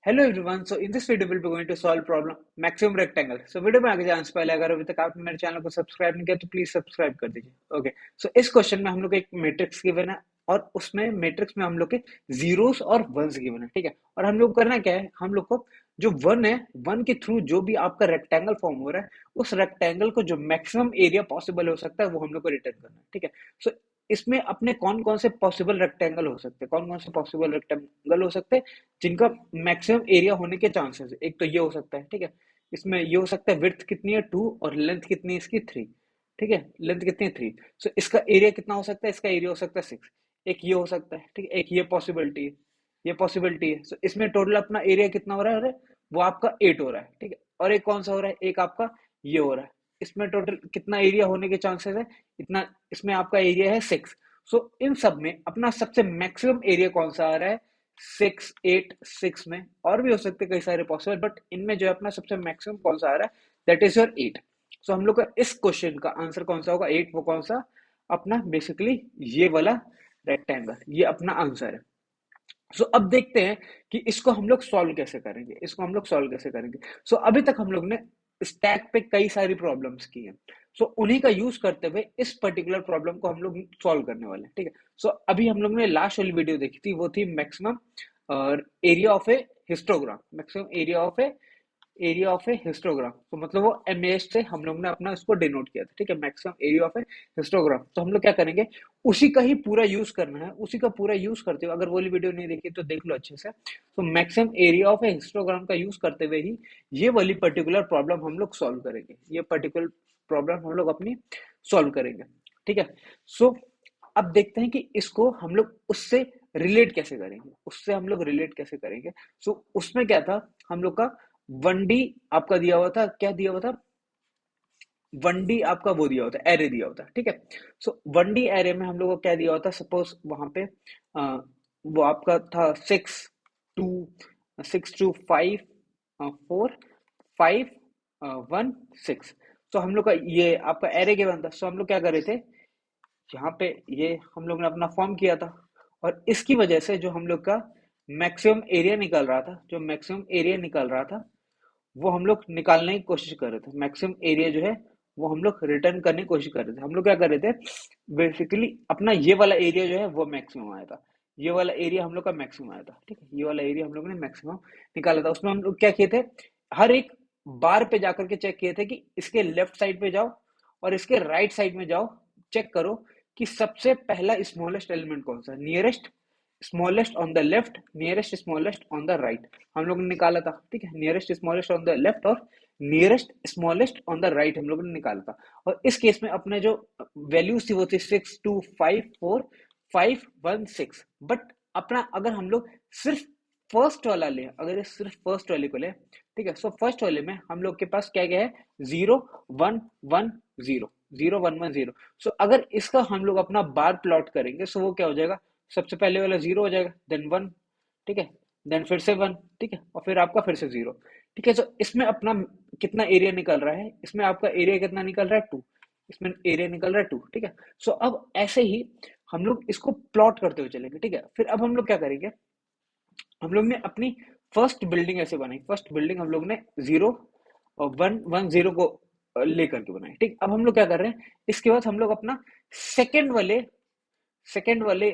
Hello everyone. So in this video we'll be going to solve problem maximum rectangle. So video में आगे जाने से पहले अगर अभी तक आपने मेरे चैनल को सब्सक्राइब नहीं किया तो प्लीज सब्सक्राइब कर दीजिए। ओके, सो इस क्वेश्चन में हम लोग एक मैट्रिक्स गिवन है और उसमें मैट्रिक्स में हम लोग के जीरोस और वंस गिवन है, ठीक है। और हम लोग करना क्या है, हम लोग को जो वन है, वन के थ्रू जो भी आपका रेक्टेंगल फॉर्म हो रहा है उस रेक्टेंगल को जो मैक्सिमम एरिया पॉसिबल हो सकता है वो हम लोग को रिटर्न करना है, ठीक है। सो इसमें अपने कौन कौन से पॉसिबल रेक्टेंगल हो सकते हैं, कौन कौन से पॉसिबल रेक्टेंगल हो सकते हैं जिनका मैक्सिमम एरिया होने के चांसेस है। एक तो ये हो सकता है, ठीक है। इसमें ये हो सकता है विड्थ कितनी है 2 और लेंथ कितनी है इसकी 3, ठीक है। लेंथ कितनी है 3, सो इसका एरिया कितना हो सकता है, इसका एरिया हो सकता है 6। एक ये हो सकता है, ठीक है। एक ये पॉसिबिलिटी है, ये पॉसिबिलिटी है। सो इसमें टोटल अपना एरिया कितना हो रहा है, अरे वो आपका 8 हो रहा है, ठीक है। और एक कौन सा हो रहा है, एक आपका ये हो रहा है। इसमें टोटल कितना एरिया होने के चांसेस है, इतना। इसमें आपका एरिया है 6। सो इन सब में अपना सबसे मैक्सिमम एरिया कौन सा आ रहा है, 6, 8, 6 में। और भी हो सकते कई सारे पॉसिबल, बट इनमें जो है अपना सबसे मैक्सिमम कौन सा आ रहा है, दैट इज योर 8। सो हम लोग का इस क्वेश्चन का आंसर कौन सा होगा, 8। वो कौन सा, अपना बेसिकली ये वाला रेक्टेंगल, ये अपना आंसर है। अब देखते हैं कि इसको हम लोग सॉल्व कैसे करेंगे, इसको हम लोग सॉल्व कैसे करेंगे। अभी तक हम लोग ने स्टैक पे कई सारी प्रॉब्लम्स की हैं। उन्हीं का यूज करते हुए इस पर्टिकुलर प्रॉब्लम को हम लोग सॉल्व करने वाले हैं, ठीक है। अभी हम लोग ने लास्ट वाली वीडियो देखी थी, वो थी maximum area of A histogram, maximum area of A histogram. तो मतलब वो एमएएच से हम लोग ने अपना इसको डिनोट किया था, ठीक है, maximum area of A histogram. तो हम लोग क्या करेंगे, उसी का ही पूरा यूज करना है, उसी का पूरा यूज करते हुए, अगर वो वाली वीडियो नहीं देखी तो देख लो अच्छे से। तो maximum area of A histogram का यूज करते हुए ही ये वाली पर्टिकुलर प्रॉब्लम हम लोग सॉल्व करेंगे, ये पर्टिकुलर प्रॉब्लम हम लोग अपनी सॉल्व करेंगे, ठीक है। सो अब देखते हैं कि इसको हम लोग उससे रिलेट कैसे करेंगे, उससे हम लोग रिलेट कैसे करेंगे। उसमें क्या था, हम लोग का 1D आपका दिया हुआ था, क्या दिया हुआ था, 1D आपका वो दिया होता है, एरे दिया होता है, ठीक है। 1D एरे में हम लोग को क्या दिया होता है, सपोज वहां पे वो आपका था 2 5 4 5 1 6। हम लोग का ये आपका एरे गिवन था। हम लोग क्या कर रहे थे, यहाँ पे ये हम लोग ने अपना फॉर्म किया था और इसकी वजह से जो हम लोग का मैक्सिमम एरिया निकल रहा था, जो मैक्सिमम एरिया निकल रहा था वो हम लोग निकालने की कोशिश कर रहे थे। मैक्सिमम एरिया जो है वो हम लोग रिटर्न करने की कोशिश कर रहे थे। हम लोग क्या कर रहे थे, बेसिकली अपना ये वाला एरिया जो है वो मैक्सिमम आया था, ये वाला एरिया हम लोग का मैक्सिमम आया था, ठीक है। ये वाला एरिया हम लोग ने मैक्सिमम निकाला था। उसमें हम लोग क्या किए थे, हर एक बार पे जाकर के चेक किए थे कि इसके लेफ्ट साइड पे जाओ और इसके राइट साइड में जाओ, चेक करो कि सबसे पहला स्मॉलेस्ट एलिमेंट कौन सा, nearest smallest on the left, nearest smallest on the right, हम लोग ने निकाला था, ठीक है। Nearest smallest on the left और nearest smallest on the right हम लोग ने निकाला था। और इस केस में अपने जो वैल्यूज थी वो थी 6 2 5 4 5 1 6। बट अपना अगर हम लोग सिर्फ फर्स्ट वाला ले, अगर सिर्फ फर्स्ट वाले को ले, ठीक है। फर्स्ट वाले में हम लोग के पास क्या क्या है, 0 1 1 0, 0 1 1 0। अगर इसका हम लोग अपना बार प्लॉट करेंगे वो क्या हो जाएगा, सबसे पहले वाला 0 हो जाएगा, देन 1, ठीक है, देन फिर से 1, ठीक है, और फिर आपका फिर से 0, ठीक है। इसमें अपना कितना एरिया निकल रहा है, इसमें आपका एरिया कितना निकल रहा है, 2। इसमें एरिया निकल रहा है 2, ठीक है। अब ऐसे ही हम लोग इसको प्लॉट करते हुए चलेंगे, ठीक है। फिर अब हम लोग क्या करेंगे, हम लोग ने अपनी फर्स्ट बिल्डिंग ऐसे बनाई, फर्स्ट बिल्डिंग हम लोग ने 0 और 1 1 0 को लेकर के बनाई, ठीक। अब हम लोग क्या कर रहे हैं, इसके बाद हम लोग अपना सेकंड वाले सेकंड वाले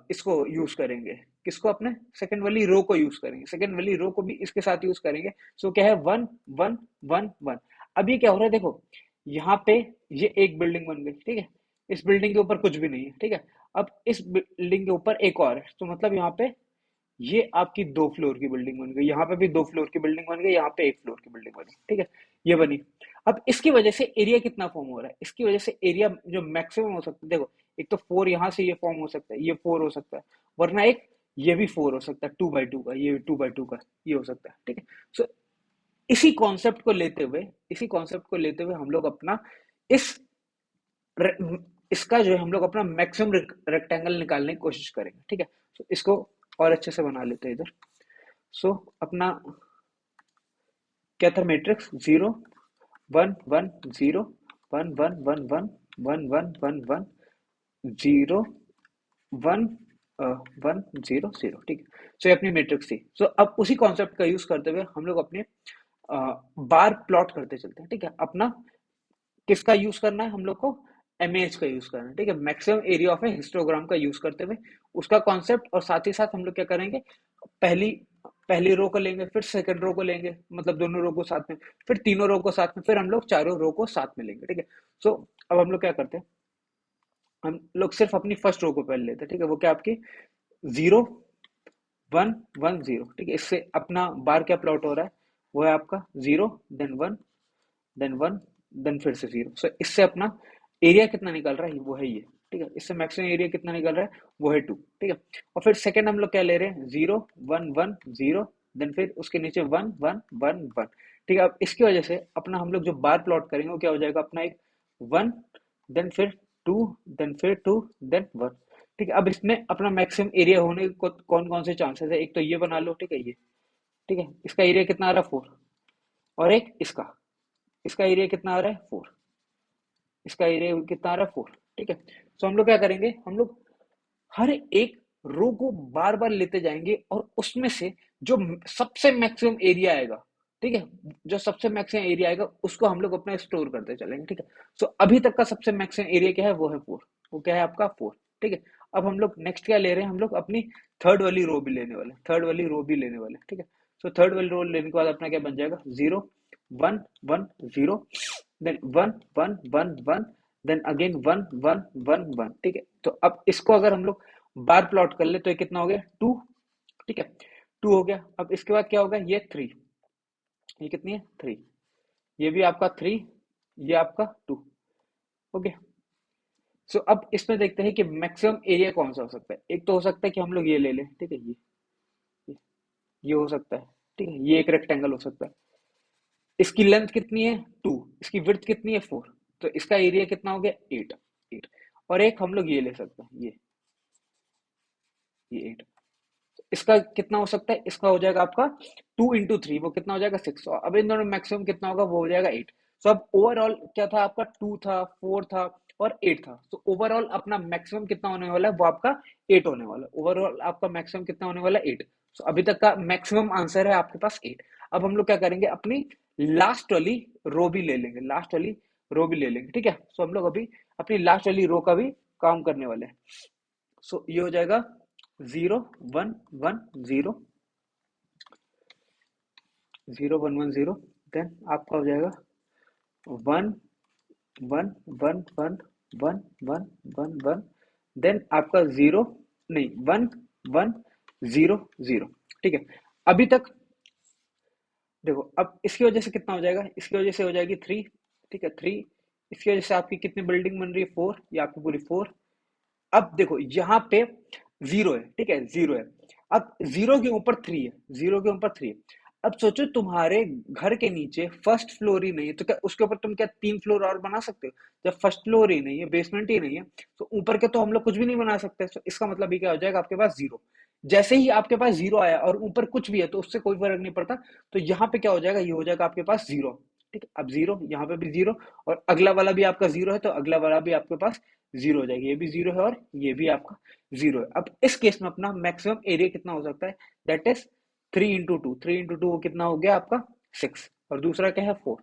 इसको यूज करेंगे, किसको, अपने सेकंड वाली रो को यूज करेंगे, सेकंड वाली रो को भी इसके साथ यूज करेंगे। क्या है, 1 1 1 1। अब ये क्या हो रहा है, देखो यहाँ पे ये एक बिल्डिंग बन गई, ठीक है। इस बिल्डिंग के ऊपर कुछ भी नहीं है, ठीक है। अब इस बिल्डिंग के ऊपर एक और है, मतलब यहाँ पे ये आपकी 2 फ्लोर की बिल्डिंग बन गई, यहाँ पे भी 2 फ्लोर की बिल्डिंग बन गई, यहाँ पे 1 फ्लोर की बिल्डिंग बनी, ठीक है, ये बनी। अब इसकी वजह से एरिया कितना फॉर्म हो रहा है, इसकी वजह से एरिया जो मैक्सिमम हो सकता है, देखो एक तो 4 यहाँ से ये फॉर्म हो सकता है, ये 4 हो सकता है, वरना एक ये भी 4 हो सकता है, 2 by 2 का, ये 2 by 2 का ये हो सकता है, ठीक है। सो इसी कॉन्सेप्ट को लेते हुए, हम लोग अपना इस इसका जो है हम लोग अपना मैक्सिमम रेक्टेंगल निकालने की कोशिश करेंगे, ठीक है। इसको और अच्छे से बना लेते हैं इधर। अपना क्या था, मैट्रिक्स 0 1 1 0 1 1 1 1 1 1 1 1 0 1 1 0 0, ठीक है। सो ये अपनी मैट्रिक्स थी। सो अब उसी कॉन्सेप्ट का यूज करते हुए हम लोग अपने बार प्लॉट करते चलते हैं, ठीक है। अपना किसका यूज करना है हम लोग को, एमएएच का यूज करना है, ठीक है। Maximum area of A histogram का यूज करते हुए उसका कॉन्सेप्ट, और साथ ही साथ हम लोग क्या करेंगे, पहली पहली रो को लेंगे, फिर सेकंड रो को लेंगे, मतलब दोनों रो को साथ में, फिर तीनों रो को साथ में, फिर हम लोग चारों रो को साथ में लेंगे, ठीक है। सो अब हम लोग क्या करते हैं, हम लोग सिर्फ अपनी फर्स्ट रो को पहले लेते हैं, ठीक है। वो क्या आपकी 0 1 1 0, ठीक है। इससे अपना बार क्या प्लॉट हो रहा है, वो है आपका 0 देन 1 देन 1 देन फिर से 0। सो इससे अपना एरिया कितना निकल रहा है, वो है ये, ठीक है। इससे मैक्सिमम एरिया कितना निकल रहा है, वो है 2, ठीक है। और फिर सेकंड हम लोग क्या ले रहे हैं, 0 1 1 0 देन फिर उसके नीचे 1 1 1 1, ठीक है। अब इसकी वजह से अपना हम लोग जो बार प्लॉट करेंगे वो क्या हो जाएगा, अपना एक 1 देन फिर 2 देन फिर 2 देन 1, ठीक है। अब इसमें अपना मैक्सिमम एरिया होने को कौन कौन से चांसेस है, एक तो ये बना लो, ठीक है, ये, ठीक है। इसका एरिया कितना आ रहा है 4, और एक इसका इसका एरिया कितना आ रहा है 4, इसका एरिया कितना आ रहा है 4, ठीक है। तो हम लोग क्या करेंगे, हम लोग हर एक रो को बार बार लेते जाएंगे और उसमें से जो सबसे मैक्सिमम एरिया आएगा, ठीक है, जो सबसे मैक्सिमम एरिया आएगा उसको हम लोग अपना स्टोर करते चलेंगे, ठीक है। सो अभी तक का सबसे मैक्सिमम एरिया क्या है, वो है 4, वो क्या है आपका 4, ठीक है। अब हम लोग नेक्स्ट क्या ले रहे हैं, हम लोग अपनी थर्ड वाली रो भी लेने वाले, थर्ड वाली रो भी लेने वाले, ठीक है। सो थर्ड वाली रो लेने के बाद अपना क्या बन जाएगा, 0 1 1 0 देन 1 1 1 1 देन अगेन 1 1 1 1, ठीक है। तो अब इसको अगर हम लोग बार प्लॉट कर ले तो ये कितना हो गया 2, ठीक है, 2 हो गया। अब इसके बाद क्या होगा, ये 3, ये कितनी है 3, ये भी आपका 3, ये आपका 2, ओके। सो अब इसमें देखते हैं कि मैक्सिमम एरिया कौन सा हो सकता है। एक तो हो सकता है कि हम लोग ये ले लें, ठीक है, ये हो सकता है, ठीक है, ये एक रेक्टेंगल हो सकता है। इसकी लेंथ कितनी है 2, इसकी विड्थ कितनी है 4, तो इसका एरिया कितना हो गया 8 8। और एक हम लोग ये ले सकते हैं, ये 8, इसका कितना हो सकता है, इसका हो जाएगा आपका 2 into 3, वो कितना हो जाएगा 6। अब इन दोनों मैक्सिमम कितना होगा, वो हो जाएगा 8। सो अब ओवरऑल क्या था आपका, 2 था, 4 था और 8 था। तो ओवरऑल अपना मैक्सिमम कितना होने वाला है, वो आपका 8 होने वाला है। ओवरऑल आपका मैक्सिमम कितना होने वाला है 8। सो अभी तक का मैक्सिमम आंसर है आपके पास 8। अब हम लोग क्या करेंगे, अपनी लास्ट वाली रो भी ले लेंगे, लास्ट वाली रो भी ले लेंगे, ठीक है। सो हम लोग अभी अपनी लास्ट वाली रो का भी काम करने वाले हैं। सो ये हो जाएगा 0 1 1 0 0 1 1 0, देन आपका हो जाएगा 1 1 1 1 1 1 1 1, देन आपका 0 नहीं 1 1 0 0, ठीक है। अभी तक देखो, अब इसकी वजह से कितना हो जाएगा, इसकी वजह से हो जाएगी 3, ठीक है, 3। इसकी वजह से आपकी कितनी बिल्डिंग बन रही है 4, ये आपकी पूरी 4। अब देखो यहाँ पे 0 है, ठीक है, 0 है। अब 0 के ऊपर 3 है, 0 के ऊपर 3 है। अब सोचो तुम्हारे घर के नीचे फर्स्ट फ्लोर ही नहीं है, तो क्या उसके ऊपर तुम क्या 3 फ्लोर और बना सकते हो, जब फर्स्ट फ्लोर ही नहीं है, बेसमेंट ही नहीं है, तो ऊपर के तो हम लोग कुछ भी नहीं बना सकते। तो इसका मतलब ये क्या हो जाएगा, आपके पास 0। जैसे ही आपके पास 0 आया और ऊपर कुछ भी है तो उससे कोई फर्क नहीं पड़ता। तो यहाँ पे क्या हो जाएगा, ये हो जाएगा आपके पास 0, ठीक है। अब 0, यहाँ पे भी 0, और अगला वाला भी आपका 0 है, तो अगला वाला भी आपके पास 0 हो जाएगी, ये भी 0 है और ये भी आपका 0 है। अब इस केस में अपना मैक्सिमम एरिया कितना हो सकता है, दैट इज 3 into 2, 3 into 2 कितना हो गया आपका 6, और दूसरा क्या है 4,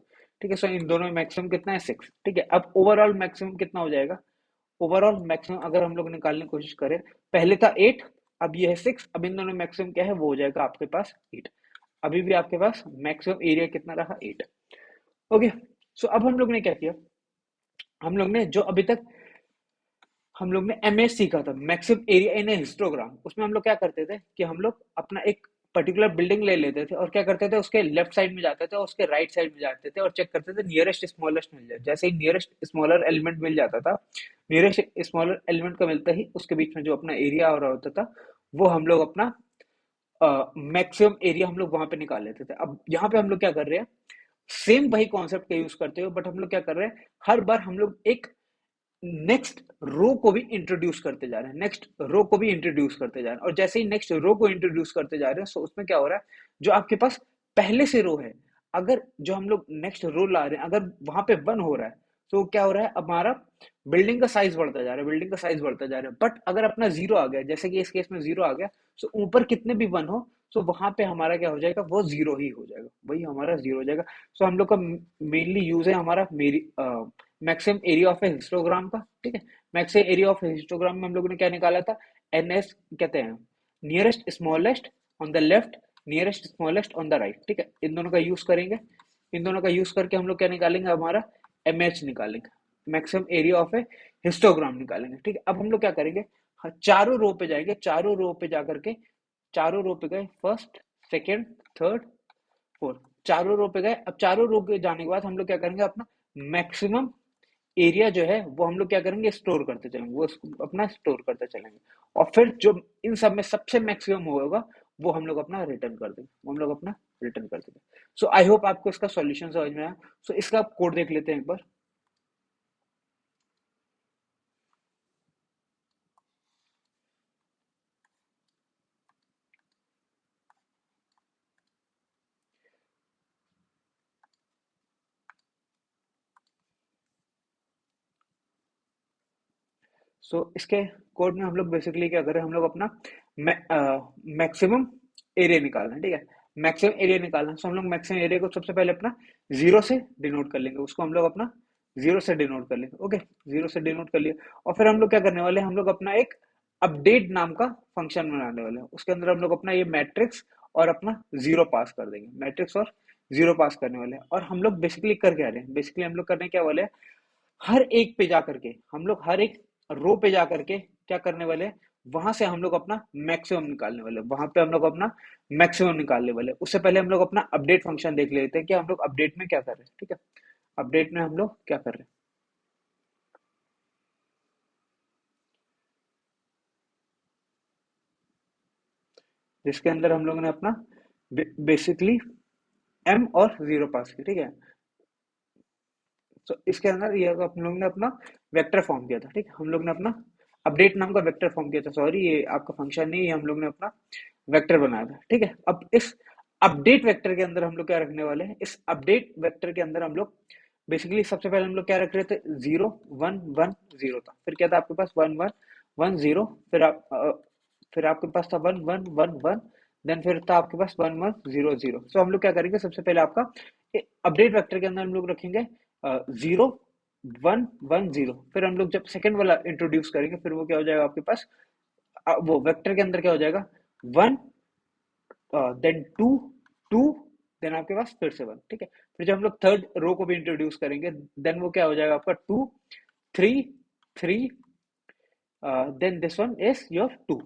ठीक है। सो इन दोनों में मैक्सिमम कितना है 6, ठीक है। अब ओवरऑल मैक्सिमम कितना हो जाएगा, ओवरऑल मैक्सिमम अगर हम लोग निकालने की कोशिश करें, पहले था 8, अब ये है 6, अब इन दोनों मैक्सिमम क्या है, वो हो जाएगा आपके पास 8। अभी भी आपके पास मैक्सिमम एरिया कितना रहा 8, ओके। सो अब हम लोग ने क्या किया, हम लोग ने जो अभी तक हम लोग ने एमएस सीखा था, maximum area in A histogram, उसमें हम लोग क्या करते थे कि हम लोग अपना एक पर्टिकुलर बिल्डिंग ले लेते थे और क्या करते थे, उसके लेफ्ट साइड में जाते थे और उसके राइट साइड में जाते थे और चेक करते थे नियरेस्ट स्मॉलेस्ट मिल जाए। जैसे ही नियरेस्ट स्मॉलर एलिमेंट मिल जाता था, नियरेस्ट स्मॉलर एलिमेंट का मिलता ही उसके बीच में जो अपना एरिया हो रहा होता था, वो हम लोग अपना मैक्सिमम एरिया हम लोग वहां पे निकाल लेते थे। अब यहाँ पे हम लोग क्या कर रहे हैं, सेम वही कॉन्सेप्ट का यूज करते हो, बट हम लोग क्या कर रहे हैं, हर बार हम लोग एक नेक्स्ट रो को भी इंट्रोड्यूस करते जा रहे हैं, नेक्स्ट रो को भी इंट्रोड्यूस करते जा रहे हैं। और जैसे ही नेक्स्ट रो को इंट्रोड्यूस करते जा रहे हैं, सो उसमें क्या हो रहा है, जो आपके पास पहले से रो है, अगर जो हम लोग नेक्स्ट रो ला रहे हैं, अगर वहां पे 1 हो रहा है, तो क्या हो रहा है, हमारा बिल्डिंग का साइज बढ़ता जा रहा है, बिल्डिंग का साइज बढ़ता जा रहा है। बट अगर अपना जीरो आ गया, जैसे कि इस केस में जीरो आ गया, तो ऊपर कितने भी वन हो, तो वहां पे हमारा क्या हो जाएगा, वो जीरो ही हो जाएगा, वही हमारा जीरो हो जाएगा। सो हम लोग का मेनली यूज है हमारा मेरी maximum area of A histogram का, ठीक है। मैक्सिमम एरिया ऑफ हिस्टोग्राम में हम लोगों ने क्या निकाला था, एनएस कहते हैं, nearest smallest on the left, nearest smallest on the right, ठीक है। इन दोनों का यूज करेंगे, इन दोनों का यूज करके हम लोग क्या निकालेंगे, हमारा एमएच निकालेंगे, maximum area of A histogram निकालेंगे, ठीक है। अब हम लोग क्या करेंगे, चारों रो पे जाएंगे, चारों रो पे जाकर के, चारों रो पे गए, फर्स्ट, सेकेंड, थर्ड, फोर्थ, चारों रो पे गए। अब चारों रो पे जाने के बाद हम लोग क्या करेंगे, अपना मैक्सिमम एरिया जो है वो हम लोग क्या करेंगे, स्टोर करते चलेंगे, वो अपना स्टोर करते चलेंगे। और फिर जो इन सब में सबसे मैक्सिमम होगा वो हम लोग अपना रिटर्न कर देंगे, वो हम लोग अपना रिटर्न कर देंगे। सो आई होप आपको इसका सॉल्यूशन समझ में आया। सो इसका कोड देख लेते हैं एक बार। इसके कोड में हम लोग बेसिकली क्या करें, हम लोग अपना मैक्सिमम एरिया निकालना है, ठीक है। मैक्सिमम एरिया निकालना है, सो हम लोग मैक्सिमम एरिया को सबसे पहले अपना जीरो से डिनोट कर लेंगे, उसको हम लोग अपना जीरो से डिनोट कर लेंगे, ओके। जीरो से डिनोट कर लिया, और फिर हम लोग क्या करने वाले हैं, हम लोग अपना एक अपडेट नाम का फंक्शन बनाने वाले हैं, उसके अंदर हम लोग अपना ये मैट्रिक्स और अपना जीरो पास कर देंगे, मैट्रिक्स और जीरो पास करने वाले हैं। और हम लोग बेसिकली कर क्या रहे हैं, बेसिकली हम लोग करने क्या वाले हैं, हर एक पे जा करके हम लोग हर एक रो पे जा करके क्या करने वाले हैं, वहां से हम लोग अपना मैक्सिमम निकालने वाले हैं, वहां पे हम लोग अपना मैक्सिमम निकालने वाले हैं। उससे पहले हम लोग अपना अपडेट फंक्शन देख लेते हैं कि हम लोग अपडेट में क्या कर रहे हैं, ठीक है। अपडेट में हम लोग क्या कर रहे हैं, जिसके अंदर हम लोगों ने अपना बेसिकली एम और जीरो पास की, ठीक है। तो इसके अंदर ये हम लोग ने अपना वेक्टर फॉर्म किया था, ठीक है। हम लोग ने अपना अपडेट नाम का वेक्टर फॉर्म किया था, सॉरी ये आपका फंक्शन नहीं है, हम लोग ने अपना वेक्टर बनाया था, ठीक है। अब इस अपडेट वेक्टर के अंदर हम लोग क्या रखने वाले हैं, इस अपडेट वेक्टर के अंदर हम लोग बेसिकली सबसे पहले हम लोग क्या रख रहे थे, जीरो वन वन जीरो था, फिर क्या था आपके पास वन वन वन जीरो, फिर आपके पास था one one one one, then फिर था आपके पास one one zero zero. So हम लोग क्या करेंगे, सबसे पहले आपका अपडेट वेक्टर के अंदर हम लोग रखेंगे जीरो वन वन जीरो, फिर हम लोग जब सेकंड वाला इंट्रोड्यूस करेंगे, फिर वो क्या हो जाएगा आपके पास, वो वेक्टर के अंदर क्या हो जाएगा, one, then two, two, then आपके पास फिर से वन, ठीक है। फिर जब हम लोग थर्ड रो को भी इंट्रोड्यूस करेंगे, देन वो क्या हो जाएगा आपका two, three, three, then this one is your two,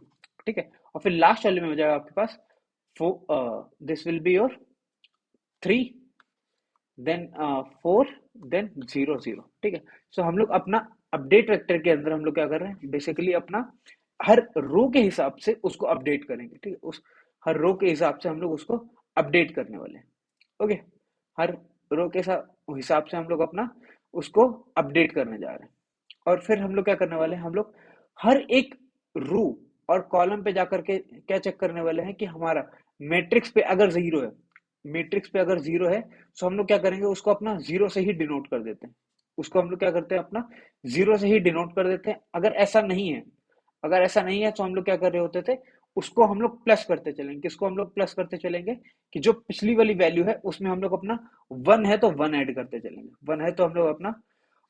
ठीक है। और फिर लास्ट वाले में हो जाएगा आपके पास four, this will be your three, then four, then zero zero, ठीक है। सो हम लोग अपना अपडेट वेक्टर के अंदर हम लोग क्या कर रहे हैं, बेसिकली अपना हर रो के हिसाब से उसको अपडेट करेंगे, ठीक है। उस हर रो के हिसाब से हम लोग उसको अपडेट करने वाले हैं, ओके। हर रो के हिसाब से हम लोग अपना उसको अपडेट करने जा रहे हैं। और फिर हम लोग क्या करने वाले हैं, हम लोग हर एक रो और कॉलम पे जाकर के क्या चेक करने वाले हैं कि हमारा मैट्रिक्स पे अगर जीरो है, मैट्रिक्स पे अगर जीरो है, तो हम लोग क्या करेंगे, उसको अपना जीरो से ही डिनोट कर देते हैं, उसको हम लोग क्या करते हैं, अपना जीरो से ही डिनोट कर देते हैं। अगर ऐसा नहीं है, अगर ऐसा नहीं है तो हम लोग क्या कर रहे होते थे, उसको हम लोग प्लस करते चलेंगे, किसको हम लोग प्लस करते चलेंगे, कि जो पिछली वाली वैल्यू है उसमें हम लोग अपना वन है तो वन ऐड करते चलेंगे, वन है तो हम लोग अपना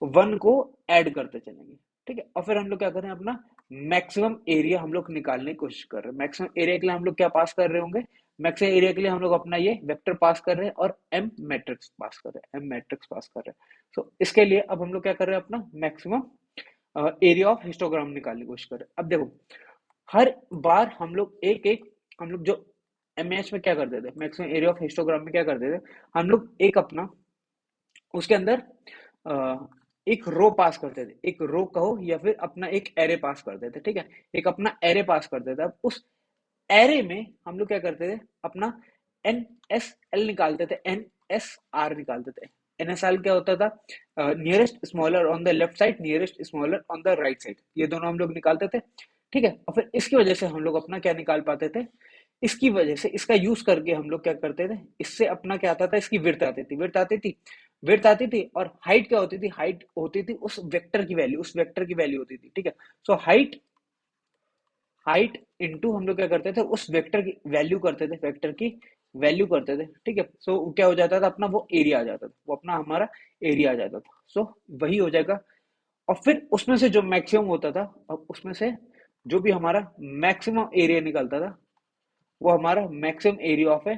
वन को ऐड करते चलेंगे, ठीक है। और फिर हम लोग क्या कर रहे हैं, अपना मैक्सिमम एरिया हम लोग निकालने की कोशिश कर रहे हैं। मैक्सिमम एरिया के लिए हम लोग क्या पास कर रहे होंगे, मैक्सिमम एरिया के लिए हम लोग अपना ये वेक्टर पास कर रहे हैं और एम मैट्रिक्स पास कर रहे हैं, एम मैट्रिक्स पास कर रहे हैं। सो इसके लिए अब हम लोग क्या कर रहे हैं, अपना मैक्सिमम एरिया ऑफ हिस्टोग्राम निकालने की कोशिश कर रहे हैं। अब देखो, हर बार हम लोग एक एक, हम लोग जो एमएच में क्या करते थे, मैक्सिमम एरिया ऑफ हिस्टोग्राम में क्या करते थे, हम लोग एक अपना उसके अंदर एक रो पास करते थे, एक रो कहो या फिर अपना एक एरे पास करते थे, ठीक है। एक अपना एरे पास करते थे। अब उस एरे में हम लोग क्या करते थे, अपना एन एस एल निकालते थे, एन एस आर निकालते थे। एन एस एल क्या होता था, nearest smaller on the left side, nearest smaller on the right side, ये दोनों हम लोग निकालते थे, ठीक है। और फिर इसकी वजह से हम लोग अपना क्या निकाल पाते थे, इसकी वजह से इसका यूज करके हम लोग क्या करते थे, इससे अपना क्या आता था, इसकी विड्थ आती थी, विड्थ आती थी। विड्थ आती थी, और हाइट क्या होती थी, हाइट होती थी उस वेक्टर की वैल्यू, उस वेक्टर की वैल्यू होती थी, ठीक है। सो हाइट, हाइट इनटू हम लोग क्या करते थे, उस वेक्टर की वैल्यू करते थे, वेक्टर की वैल्यू करते थे, ठीक है। सो क्या हो जाता था अपना, वो एरिया आ जाता था, वो अपना हमारा एरिया आ जाता था। सो वही हो जाएगा। और फिर उसमें से जो मैक्सिमम होता था, अब उसमें से जो भी हमारा मैक्सिमम एरिया निकलता था, वो हमारा maximum area of A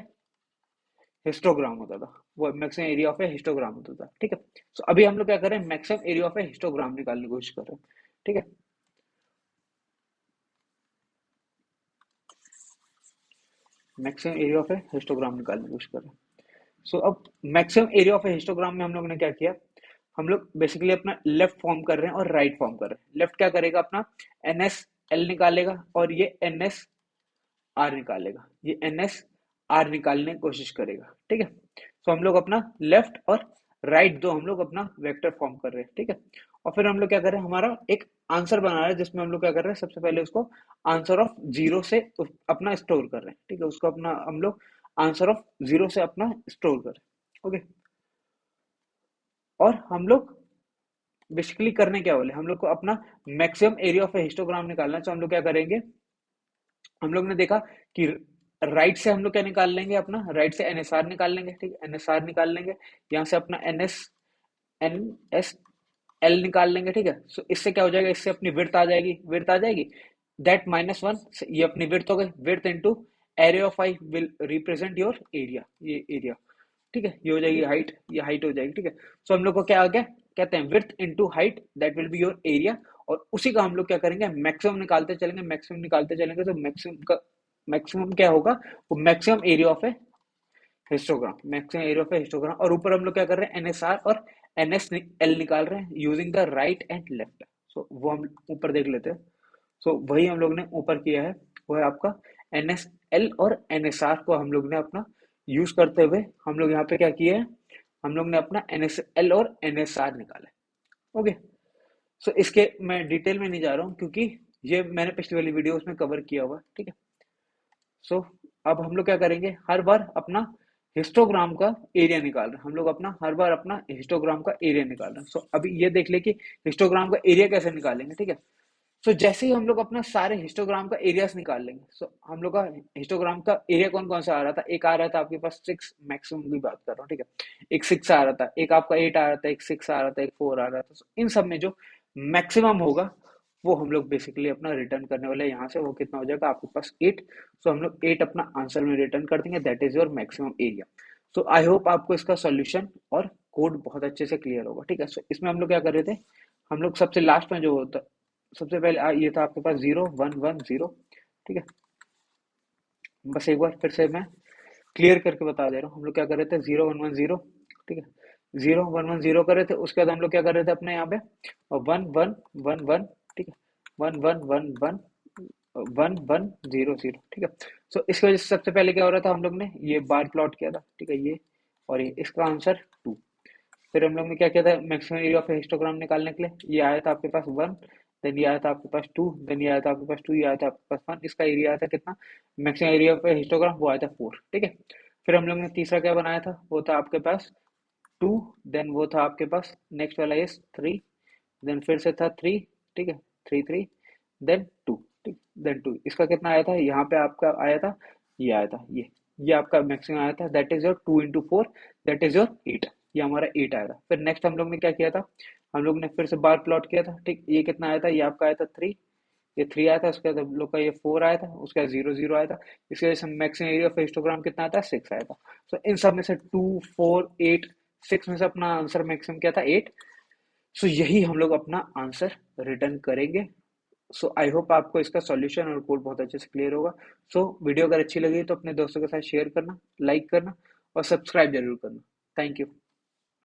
histogram होता था, वो maximum area of A histogram होता था, ठीक है। सो अभी हम लोग क्या कर रहे हैं, maximum area of A histogram निकालने की कोशिश कर रहे हैं, ठीक है। Maximum area of A histogram निकालने की कोशिश कर रहे हैं। सो अब maximum area of A histogram में हम लोग ने क्या किया, हम लोग बेसिकली अपना लेफ्ट फॉर्म कर रहे हैं और राइट फॉर्म कर रहे हैं। लेफ्ट क्या करेगा, अपना एन एस एल निकालेगा, और ये एन एस आर निकालेगा, ये एन एस आर निकालने की कोशिश करेगा, ठीक है। तो हम लोग अपना लेफ्ट और राइट दो हम लोग अपना वेक्टर फॉर्म कर रहे हैं, ठीक है। और फिर हम लोग क्या कर रहे हैं, हमारा एक आंसर बना रहे हैं, जिसमें हम लोग क्या कर रहे हैं, सबसे पहले उसको आंसर ऑफ जीरो से अपना स्टोर कर रहे हैं, ठीक है। उसको अपना हम लोग आंसर ऑफ जीरो से अपना स्टोर कर रहे हैं, ओके। और हम लोग बेसिकली करने क्या वाले, हम लोग को अपना maximum area of A histogram निकालना है। तो हम लोग क्या करेंगे, हम लोग ने देखा कि राइट से हम लोग क्या निकाल लेंगे, अपना राइट से एनएसआर निकाल लेंगे, ठीक है, एनएसआर निकाल लेंगे। यहाँ से अपना एन एस एल निकाल लेंगे, ठीक है। सो इससे क्या हो जाएगा, इससे अपनी विड्थ आ जाएगी, विड्थ आ जाएगी, दैट -1, ये अपनी विड्थ हो गई, width into area of I will represent your area, ये एरिया, ठीक है। ये हो जाएगी हाइट, ये हाइट हो जाएगी, ठीक है। सो हम लोग को क्या आ गया, कहते हैं width into height that will be your area. और उसी का हम लोग क्या करेंगे, मैक्सिमम निकालते चलेंगे, मैक्सिमम निकालते चलेंगे, तो मैक्सिमम का मैक्सिमम क्या होगा, वो maximum area of A histogram, maximum area of A histogram. और ऊपर हम लोग क्या कर रहे हैं, एनएसआर और एनएस एल निकाल रहे हैं using the right and left. So वो हम ऊपर देख लेते हैं। सो वही हम लोग ने ऊपर किया है, वो है आपका एन एस एल और एन एस आर को हम लोग ने अपना यूज करते हुए हम लोग यहाँ पे क्या किया है, हम लोग ने अपना एन एस एल और एन एस आर निकाला है, ओके। सो इसके मैं डिटेल में नहीं जा रहा हूँ, क्योंकि ये मैंने पिछली वाली वीडियोस में कवर किया हुआ है, ठीक है। सो अब हम लोग क्या करेंगे, हर बार अपना हिस्टोग्राम का एरिया निकाल रहे हैं, हम लोग अपना हर बार अपना हिस्टोग्राम का एरिया निकाल रहे हैं। सो अभी ये देख ले कि हिस्टोग्राम का एरिया कैसे निकालेंगे, ठीक है। सो जैसे ही हम लोग अपना सारे हिस्टोग्राम का एरियाज निकाल लेंगे, सो हम लोग का हिस्टोग्राम का एरिया कौन कौन सा आ रहा था, एक आ रहा था आपके पास 6, मैक्सिमम की बात कर रहा हूँ, ठीक है। एक 6 आ रहा था, एक आपका 8 आ रहा था, एक 6 आ रहा था, एक 4 आ रहा था। So, इन सब में जो मैक्सिमम होगा, वो हम लोग बेसिकली अपना रिटर्न करने वाले हैं यहाँ से। वो कितना हो जाएगा आपके पास 8। सो हम लोग 8 अपना आंसर में रिटर्न कर देंगे, that is your maximum area. So I hope आपको इसका सॉल्यूशन और कोड बहुत अच्छे से क्लियर होगा, ठीक है। सो इसमें हम लोग क्या कर रहे थे, हम लोग सबसे लास्ट में जो होता, सबसे पहले ये था आपके पास 0 1 1 0, ठीक है। बस एक बार फिर से मैं क्लियर करके बता दे रहा हूँ, हम लोग क्या कर रहे थे, 0 1 1 0, ठीक है। 0 1 1 0 कर रहे थे, उसके बाद हम लोग क्या कर रहे थे अपने यहाँ पे 1 1 1 1, ठीक है, 1 1 1 1 1 1 0 0, ठीक है। सो इसकी वजह से सबसे पहले क्या हो रहा था, हम लोग ने ये बार प्लॉट किया था, ठीक है, ये और ये, इसका आंसर 2। फिर हम लोग ने क्या किया था, मैक्सिमम एरिया ऑफ हिस्टोग्राम निकालने के लिए, ये आया था आपके पास 1, देन ये आया था आपके पास 2, देन ये आया था आपके पास 2, ये आया था आपके पास 1, इसका एरिया आया था कितना, मैक्सिमम एरिया ऑफ हिस्टोग्राम वो आया था 4, ठीक है। फिर हम लोग ने तीसरा क्या बनाया था, वो था आपके पास 2, देन वो था आपके पास नेक्स्ट वाला ये 3, देन फिर से था 3, ठीक है, 3 3, देन 2, ठीक, देन 2, इसका कितना आया था, यहाँ पे आपका आया था, ये आया था, ये आपका मैक्सिमम आया था, that is your 2 into 4, that is your 8, ये हमारा 8 आया था। फिर नेक्स्ट हम लोग ने क्या किया था, हम लोग ने फिर से बार प्लॉट किया था, ठीक, ये कितना आया था, ये आपका आया था 3, ये 3 आया था, उसके बाद हम लोग का ये 4 आया था, उसके बाद 0 0 आया था। इसकी वजह से मैक्सिमम एरिया ऑफ हिस्टोग्राम कितना आता है, 6 आया था। सो इन सब में से 2 4 8 6 में से अपना आंसर मैक्सिमम क्या था, 8। सो यही हम लोग अपना आंसर रिटर्न करेंगे। सो आई होप आपको इसका सॉल्यूशन और कोड बहुत अच्छे से क्लियर होगा। सो वीडियो अगर अच्छी लगी तो अपने दोस्तों के साथ शेयर करना, लाइक करना और सब्सक्राइब जरूर करना। Thank you.